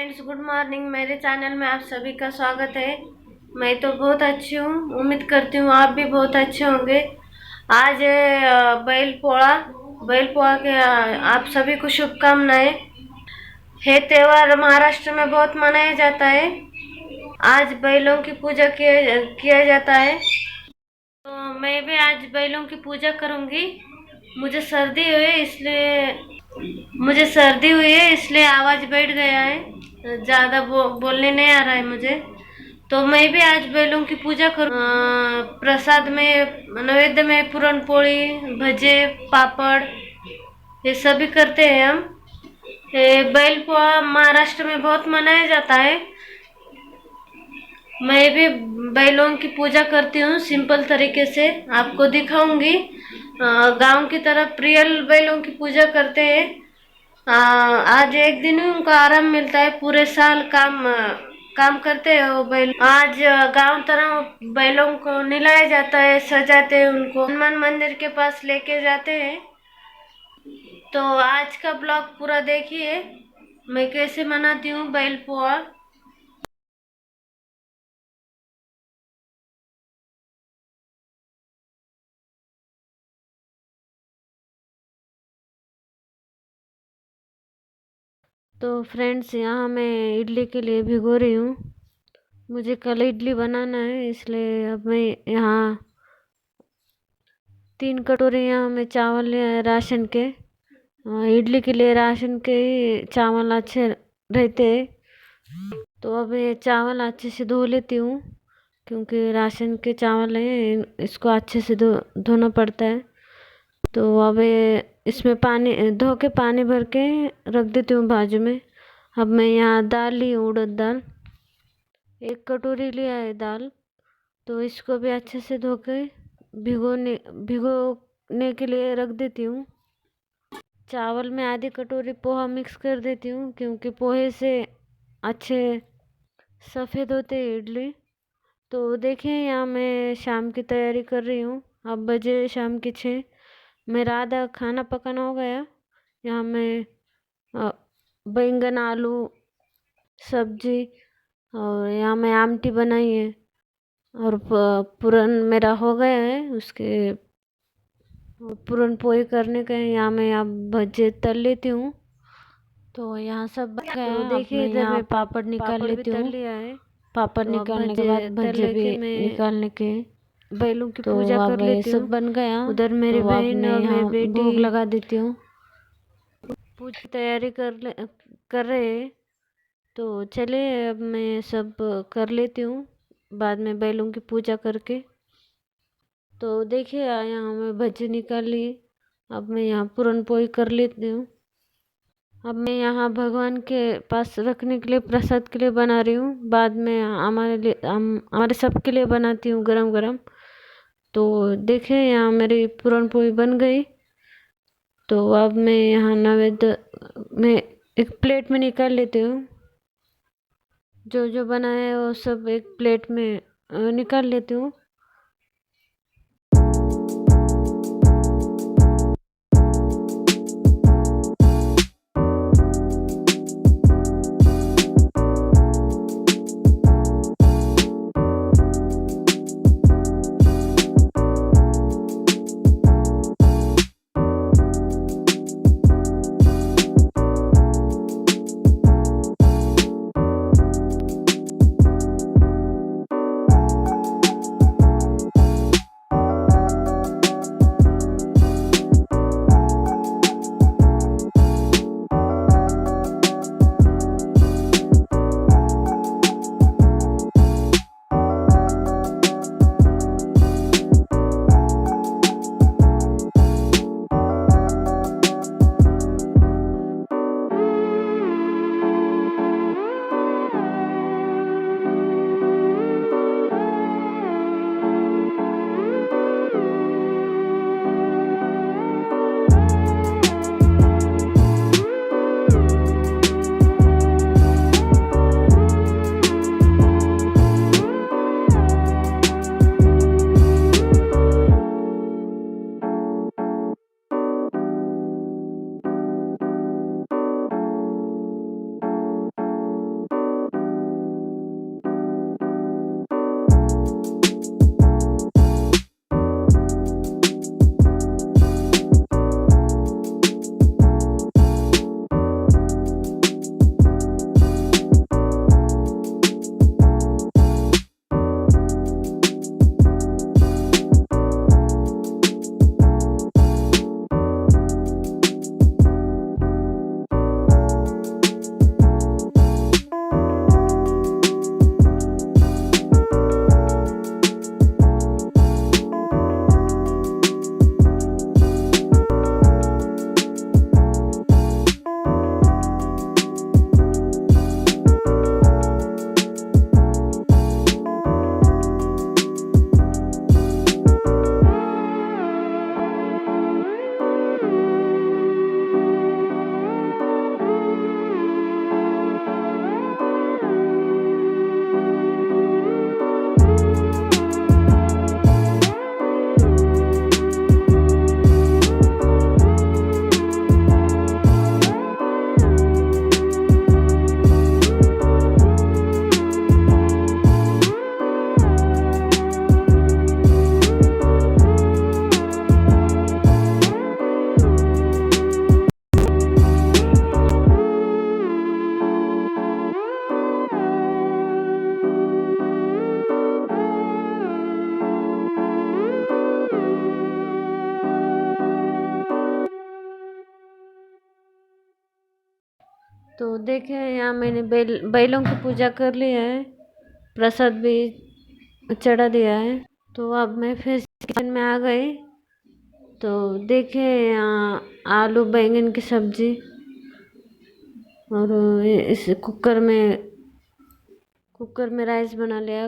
Friends, good morning. मेरे channel में आप सभी का स्वागत है। मैं तो बहुत अच्छी हूँ, उम्मीद करती हूँ आप भी बहुत अच्छे होंगे। आज है बैल पोड़ा। बैल पोड़ा के आप सभी को शुभकामनाएं। ये त्योहार महाराष्ट्र में बहुत मनाया जाता है। आज बैलों की पूजा किया जाता है। तो मैं भी आज बैलों की पूजा करूंगी। मुझे सर्दी हुई है इसलिए आवाज बैठ गया है। ज्यादा बोलने नहीं आ रहा है मुझे। तो मैं भी आज बैलों की पूजा करूँ। प्रसाद में, नैवेद्य में पूरन पोली, भजे, पापड़, ये सभी करते हैं हम। ये बैल पोहा महाराष्ट्र में बहुत मनाया जाता है। मैं भी बैलों की पूजा करती हूँ सिंपल तरीके से, आपको दिखाऊंगी। गांव की तरफ रियल बैलों की पूजा करते हैं। आज एक दिन ही उनको आराम मिलता है, पूरे साल काम करते हैं वो बैल। आज गांव तरफ बैलों को नहलाया जाता है, सजाते हैं उनको, हनुमान मंदिर के पास लेके जाते हैं। तो आज का ब्लॉग पूरा देखिए, मैं कैसे मनाती हूँ बैल पोहा। तो फ्रेंड्स, यहाँ मैं इडली के लिए भिगो रही हूँ। मुझे कल इडली बनाना है, इसलिए अब मैं यहाँ 3 कटोरे यहाँ मैं चावल लिया है राशन के। इडली के लिए राशन के ही चावल अच्छे रहते हैं। तो अब ये चावल अच्छे से धो लेती हूँ, क्योंकि राशन के चावल हैं, इसको अच्छे से धोना पड़ता है। तो अब ये इसमें पानी धो के पानी भर के रख देती हूँ बाजू में। अब मैं यहाँ दाल ली, उड़द दाल 1 कटोरी लिया है दाल। तो इसको भी अच्छे से धो के भिगोने के लिए रख देती हूँ। चावल में आधी कटोरी पोहा मिक्स कर देती हूँ, क्योंकि पोहे से अच्छे सफ़ेद होते हैं इडली। तो देखिए, यहाँ मैं शाम की तैयारी कर रही हूँ। अब बजे शाम के 6। मेरा आधा खाना पकाना हो गया। यहाँ मैं बैंगन आलू सब्जी, और यहाँ मैं आमटी बनाई है, और पूरन मेरा हो गया है। उसके पूरन पोई करने का है। यहाँ मैं अब भजे तल लेती हूँ। तो यहाँ सब बन गया। तो देखिए, इधर मैं पापड़ निकाल लेती हूँ। पापड़ तो निकालने के बाद भजे भी निकालने के, बैलों की पूजा कर लेती हूँ। सब बन गया। उधर मेरी बहन और मेरी बेटी भोग लगा देती हूँ। पूजा तैयारी कर रहे। तो चले, अब मैं सब कर लेती हूँ बाद में बैलों की पूजा करके। तो देखिए, यहाँ मैं भजी निकाल ली। अब मैं यहाँ पूरन पोई कर लेती हूँ। अब मैं यहाँ भगवान के पास रखने के लिए, प्रसाद के लिए बना रही हूँ। बाद में हमारे सबके लिए बनाती हूँ गरम गरम। तो देखिए, यहाँ मेरी पूरन पोई बन गई। तो अब मैं यहाँ नैवेद्य में एक प्लेट में निकाल लेती हूँ। जो जो बनाया है वो सब एक प्लेट में निकाल लेती हूँ। तो देखे यहाँ मैंने बैलों की पूजा कर लिया है, प्रसाद भी चढ़ा दिया है। तो अब मैं फिर किचन में आ गई। तो देखे यहाँ आलू बैंगन की सब्जी और इस कुकर में राइस बना लिया।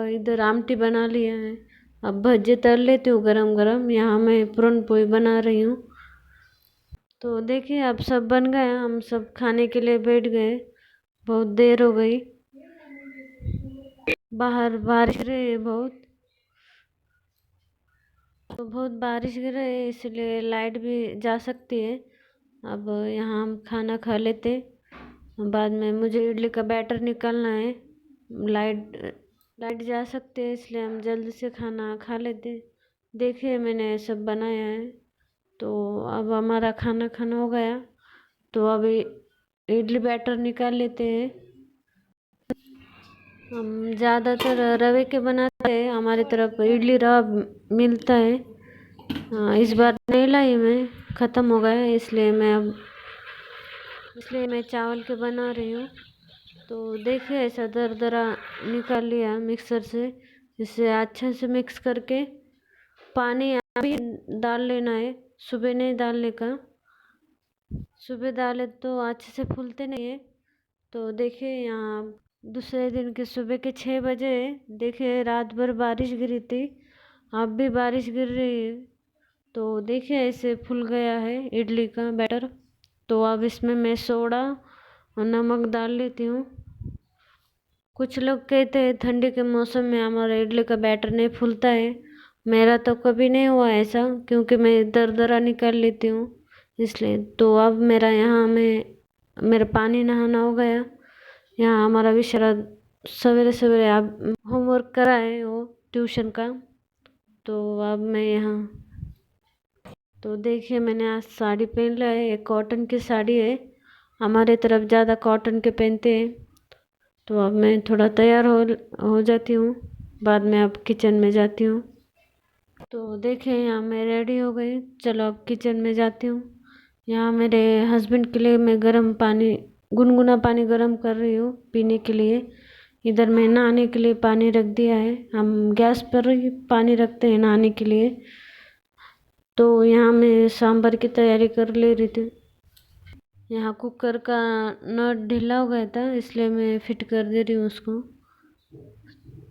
इधर आमटी बना लिया है। अब भज्जे तल लेती हूँ गरम गरम। यहाँ मैं पूरन पोई बना रही हूँ। तो देखिए अब सब बन गया, हम सब खाने के लिए बैठ गए। बहुत देर हो गई, बाहर बारिश रही है बहुत। तो बहुत बारिश गिर रही है इसलिए लाइट भी जा सकती है। अब यहाँ हम खाना खा लेते, बाद में मुझे इडली का बैटर निकालना है। लाइट लाइट जा सकती है इसलिए हम जल्दी से खाना खा लेते। देखिए मैंने सब बनाया है। तो अब हमारा खाना खाना हो गया। तो अभी इडली बैटर निकाल लेते हैं। हम ज़्यादातर रवे के बनाते हैं, हमारी तरफ इडली रवा मिलता है। इस बार नहीं लाई मैं, ख़त्म हो गया इसलिए मैं चावल के बना रही हूँ। तो देखिए ऐसा दरदरा निकाल लिया मिक्सर से। इसे अच्छे से मिक्स करके पानी अभी डाल लेना है, सुबह नहीं डालने का। सुबह डाले तो अच्छे से फूलते नहीं है। तो देखिए यहाँ दूसरे दिन के सुबह के 6 बजे देखिए रात भर बारिश गिरी थी, अब भी बारिश गिर रही है। तो देखिए ऐसे फूल गया है इडली का बैटर। तो अब इसमें मैं सोडा और नमक डाल लेती हूँ। कुछ लोग कहते हैं ठंडी के मौसम में हमारा इडली का बैटर नहीं फूलता है। मेरा तो कभी नहीं हुआ ऐसा, क्योंकि मैं दरदरा निकाल लेती हूँ इसलिए। तो अब मेरा पानी नहाना हो गया। यहाँ हमारा विशारद सवेरे सवेरे आप होमवर्क करा है वो ट्यूशन का। तो अब मैं यहाँ तो देखिए मैंने आज साड़ी पहन लिया है, एक कॉटन की साड़ी है। हमारे तरफ ज़्यादा कॉटन के पहनते हैं। तो अब मैं थोड़ा तैयार हो जाती हूँ, बाद में अब किचन में जाती हूँ। तो देखिए यहाँ मैं रेडी हो गई, चलो अब किचन में जाती हूँ। यहाँ मेरे हस्बैंड के लिए मैं गुनगुना पानी गर्म कर रही हूँ पीने के लिए। इधर मैं नहाने के लिए पानी रख दिया है, हम गैस पर ही पानी रखते हैं नहाने के लिए। तो यहाँ मैं सांभर की तैयारी कर ले रही थी। यहाँ कुकर का नट ढीला हो गया था इसलिए मैं फिट कर दे रही हूँ उसको।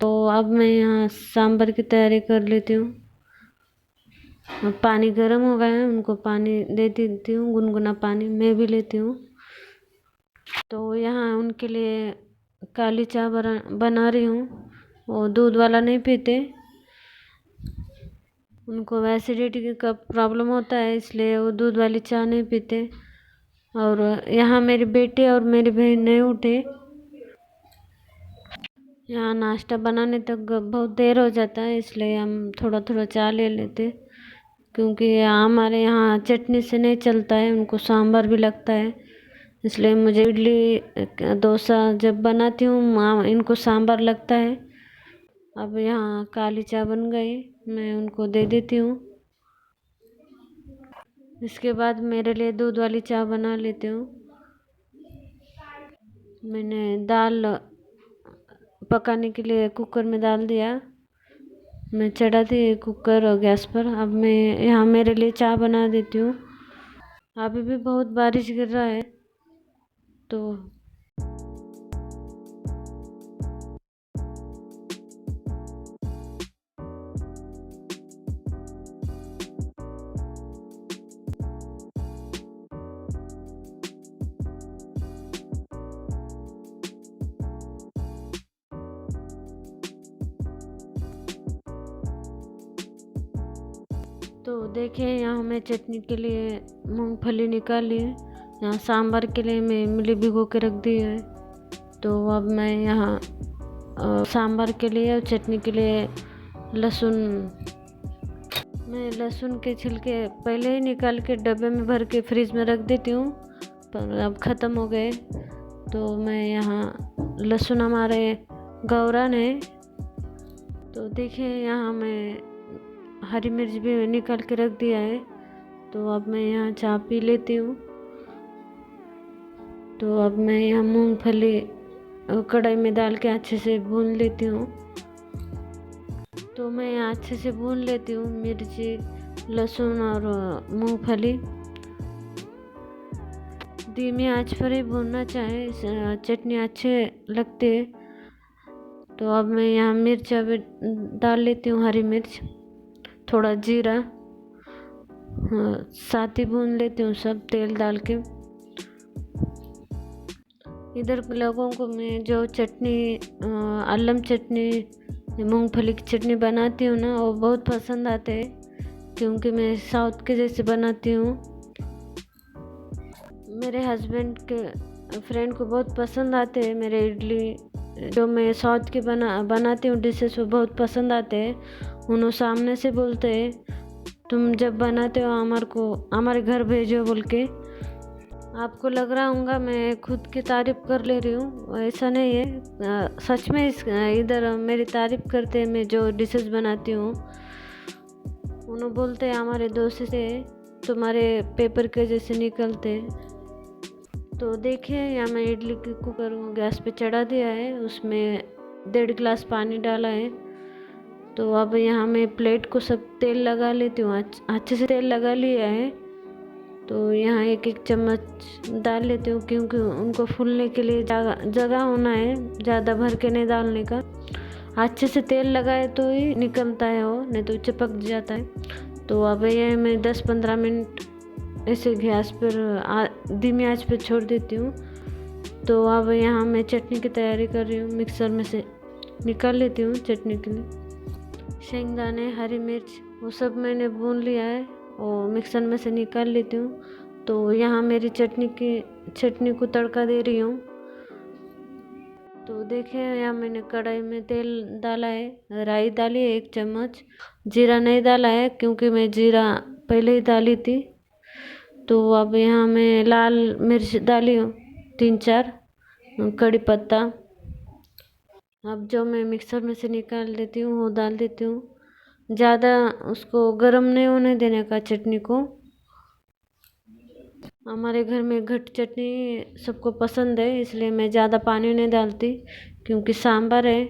तो अब मैं यहाँ सांभर की तैयारी कर लेती हूँ। अब पानी गर्म हो गया है, उनको पानी दे देती हूँ, गुनगुना पानी मैं भी लेती हूँ। तो यहाँ उनके लिए काली चाय बना रही हूँ। वो दूध वाला नहीं पीते, उनको एसिडिटी का प्रॉब्लम होता है इसलिए वो दूध वाली चाय नहीं पीते। और यहाँ मेरी बेटी और मेरी बहन नहीं उठे। यहाँ नाश्ता बनाने तक बहुत देर हो जाता है इसलिए हम थोड़ा थोड़ा चाय ले लेते, क्योंकि हमारे यहाँ चटनी से नहीं चलता है, उनको सांभर भी लगता है। इसलिए मुझे इडली डोसा जब बनाती हूँ इनको सांभर लगता है। अब यहाँ काली चाय बन गई, मैं उनको दे देती हूँ। इसके बाद मेरे लिए दूध वाली चाय बना लेती हूँ। मैंने दाल पकाने के लिए कुकर में डाल दिया, मैं चढ़ा दी कुकर और गैस पर। अब मैं यहाँ मेरे लिए चाय बना देती हूँ। अभी भी बहुत बारिश गिर रहा है। तो देखिए यहाँ मैं चटनी के लिए मूंगफली निकाल ली है। यहाँ सांभर के लिए मैं इमली भिगो के रख दी है। तो अब मैं यहाँ सांभर के लिए और चटनी के लिए लहसुन के छिलके पहले ही निकाल के डब्बे में भर के फ्रिज में रख देती हूँ, पर अब ख़त्म हो गए। तो मैं यहाँ लहसुन हमारे गौरान है। तो देखिए यहाँ मैं हरी मिर्च भी निकाल के रख दिया है। तो अब मैं यहाँ चाय पी लेती हूँ। तो अब मैं यहाँ मूंगफली कढ़ाई में डाल के अच्छे से भून लेती हूँ। तो मैं यहाँ अच्छे से भून लेती हूँ मिर्ची, लहसुन और मूंगफली। धीमी आंच पर ही भूनना चाहे, चटनी अच्छे लगते है। तो अब मैं यहाँ मिर्च अब डाल लेती हूँ, हरी मिर्च, थोड़ा जीरा, साथ ही भून लेती हूँ सब तेल डाल के। इधर लोगों को मैं जो चटनी, अल्लम चटनी, मूंगफली की चटनी बनाती हूँ ना, वो बहुत पसंद आते हैं क्योंकि मैं साउथ के जैसे बनाती हूँ। मेरे हस्बैंड के फ्रेंड को बहुत पसंद आते हैं मेरे इडली, जो मैं साउथ की बनाती हूँ डिशेस, वो बहुत पसंद आते हैं। उन्होंने सामने से बोलते हैं तुम जब बनाते हो हमारे घर भेजो बोल के। आपको लग रहा होगा मैं खुद की तारीफ कर ले रही हूँ, ऐसा नहीं है। सच में इधर मेरी तारीफ करते हैं मैं जो डिशेस बनाती हूँ। उन्होंने बोलते हैं हमारे दोस्त से तुम्हारे पेपर के जैसे निकलते। तो देखिए यहाँ मैं इडली की कुकर गैस पे चढ़ा दिया है, उसमें 1.5 गिलास पानी डाला है। तो अब यहाँ मैं प्लेट को सब तेल लगा लेती हूँ, अच्छे से तेल लगा लिया है। तो यहाँ एक एक चम्मच डाल लेती हूँ क्योंकि उनको फूलने के लिए जगह होना है, ज़्यादा भर के नहीं डालने का। अच्छे से तेल लगाए तो ही निकलता है वो, नहीं तो चिपक जाता है। तो अब ये मैं 10-15 मिनट ऐसे गैस पर धीमी आंच पर छोड़ देती हूँ। तो अब यहाँ मैं चटनी की तैयारी कर रही हूँ, मिक्सर में से निकाल लेती हूँ चटनी के लिए। शेंगदाने, हरी मिर्च, वो सब मैंने भून लिया है और मिक्सर में से निकाल लेती हूँ। तो यहाँ मेरी चटनी को तड़का दे रही हूँ। तो देखिए यहाँ मैंने कढ़ाई में तेल डाला है, राई डाली है 1 चम्मच, जीरा नहीं डाला है क्योंकि मैं जीरा पहले ही डाली थी। तो अब यहाँ मैं लाल मिर्च डाली हूँ 3-4, कड़ी पत्ता। अब जो मैं मिक्सर में से निकाल देती हूँ वो डाल देती हूँ। ज़्यादा उसको गर्म नहीं होने देने का चटनी को। हमारे घर में घट चटनी सबको पसंद है, इसलिए मैं ज़्यादा पानी नहीं डालती क्योंकि सांभर है।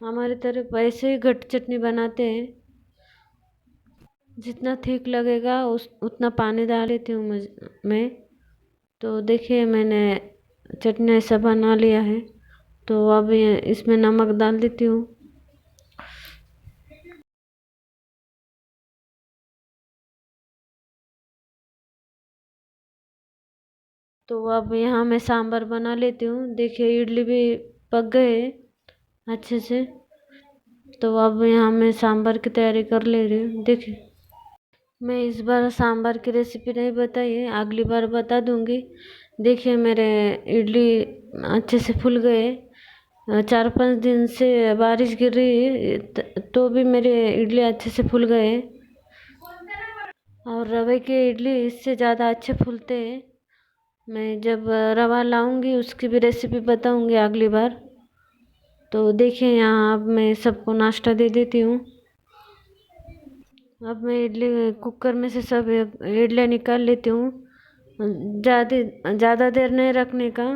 हमारी तरफ ऐसे ही घट चटनी बनाते हैं, जितना ठीक लगेगा उतना पानी डाल लेती हूँ मैं। तो देखिए मैंने चटनी ऐसा बना लिया है। तो अब इसमें नमक डाल देती हूँ। तो अब यहाँ मैं सांभर बना लेती हूँ। देखिए इडली भी पक गए अच्छे से। तो अब यहाँ मैं सांभर की तैयारी कर ले रही हूँ। देखिए मैं इस बार सांभर की रेसिपी नहीं बताई है, अगली बार बता दूंगी। देखिए मेरे इडली अच्छे से फूल गए। 4-5 दिन से बारिश गिर रही है तो भी मेरे इडली अच्छे से फूल गए। और रवे के इडली इससे ज़्यादा अच्छे फूलते हैं। मैं जब रवा लाऊंगी उसकी भी रेसिपी बताऊंगी अगली बार। तो देखिए यहाँ अब मैं सबको नाश्ता दे देती हूँ। अब मैं इडली कुकर में से सब इडली निकाल लेती हूँ। ज़्यादा देर नहीं रखने का,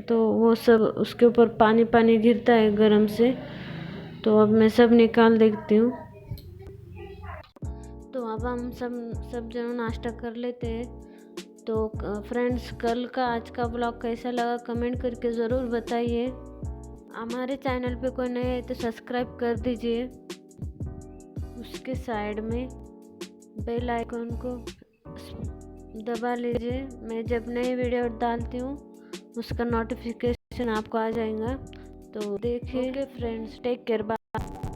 तो वो सब उसके ऊपर पानी पानी गिरता है गरम से। तो अब मैं सब निकाल देती हूँ। तो अब हम सब जन नाश्ता कर लेते हैं। तो फ्रेंड्स, कल का आज का ब्लॉग कैसा लगा कमेंट करके ज़रूर बताइए। हमारे चैनल पे कोई नए है तो सब्सक्राइब कर दीजिए। उसके साइड में बेल आइकन को दबा लीजिए। मैं जब नई वीडियो डालती हूँ उसका नोटिफिकेशन आपको आ जाएगा। तो देखिए फ्रेंड्स, टेक केयर, बाय।